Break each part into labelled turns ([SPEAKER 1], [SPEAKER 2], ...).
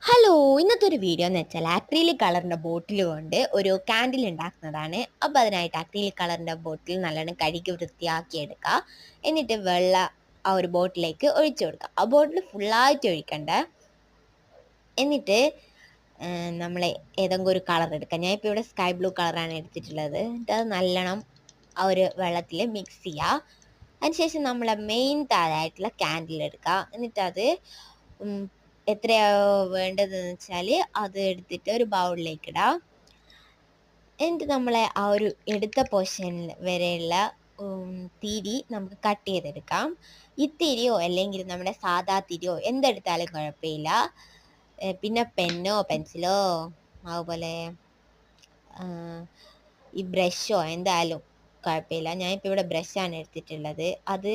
[SPEAKER 1] Hello, ഇന്നത്തെ ഒരു video എന്ന് വെച്ചാൽ അക്രിലിക് കളറിൻ്റെ ബോട്ടിൽ കൊണ്ട് ഒരു കാൻഡിൽ ഉണ്ടാക്കുന്നതാണ്. അപ്പോൾ അതിനായിട്ട് അക്രിലിക് കളറിൻ്റെ ബോട്ടിൽ നല്ലോണം കഴുകി വൃത്തിയാക്കി എടുക്കുക. എന്നിട്ട് വെള്ളം ആ ഒരു ബോട്ടിലേക്ക് ഒഴിച്ചു കൊടുക്കുക. ആ ബോട്ടിൽ ഫുള്ളായിട്ട് ഒഴിക്കണ്ട. എന്നിട്ട് നമ്മൾ ഏതെങ്കിലും ഒരു കളർ എടുക്കുക. ഞാൻ ഇപ്പോൾ ഇവിടെ സ്കൈ ബ്ലൂ കളറാണ് എടുത്തിട്ടുള്ളത്. എന്നിട്ട് അത് നല്ലോണം ആ ഒരു വെള്ളത്തിൽ മിക്സ് ചെയ്യുക. അതിനുശേഷം നമ്മളെ മെയിൻ താഴായിട്ടുള്ള കാൻഡിൽ എടുക്കുക. എന്നിട്ടത് എത്രയാണോ വേണ്ടതെന്ന് വെച്ചാൽ അത് എടുത്തിട്ട് ഒരു ബൗളിലേക്ക് ഇടാം. എന്നിട്ട് നമ്മളെ ആ ഒരു എടുത്ത പോർഷൻ വരെയുള്ള തിരി നമുക്ക് കട്ട് ചെയ്തെടുക്കാം. ഈ തിരിയോ അല്ലെങ്കിൽ നമ്മുടെ സാധാ തിരിയോ എന്തെടുത്താലും കുഴപ്പമില്ല. പിന്നെ പെന്നോ പെൻസിലോ അതുപോലെ ഈ ബ്രഷോ എന്തായാലും കുഴപ്പമില്ല. ഞാനിപ്പോൾ ഇവിടെ ബ്രഷാണ് എടുത്തിട്ടുള്ളത്. അത്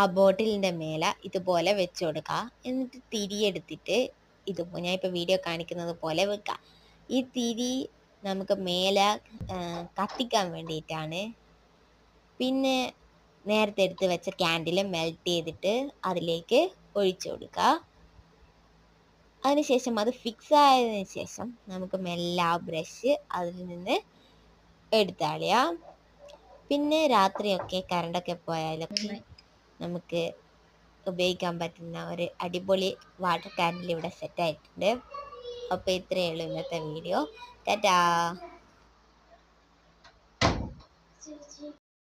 [SPEAKER 1] ആ ബോട്ടിലിൻ്റെ മേലെ ഇതുപോലെ വെച്ച് കൊടുക്കുക. എന്നിട്ട് തിരി എടുത്തിട്ട് ഞാനിപ്പോൾ വീഡിയോ കാണിക്കുന്നത് പോലെ വെക്കുക. ഈ തിരി നമുക്ക് മേലെ കത്തിക്കാൻ വേണ്ടിയിട്ടാണ്. പിന്നെ നേരത്തെ എടുത്ത് വെച്ച ക്യാൻഡിൽ മെൽറ്റ് ചെയ്തിട്ട് അതിലേക്ക് ഒഴിച്ചു കൊടുക്കുക. അതിനുശേഷം അത് ഫിക്സ് ആയതിനു ശേഷം നമുക്ക് മെല്ലെ ആ ബ്രഷ് അതിൽ നിന്ന് എടുത്താളിയാം. പിന്നെ രാത്രിയൊക്കെ കറണ്ടൊക്കെ പോയാലൊക്കെ നമുക്ക് ഉപയോഗിക്കാൻ പറ്റുന്ന ഒരു അടിപൊളി വാട്ടർ ക്യാൻഡിൽ ഇവിടെ സെറ്റ് ആയിട്ടുണ്ട്. അപ്പോൾ ഇത്രയേ ഉള്ളൂ ഇന്നത്തെ വീഡിയോ. ടാറ്റാ.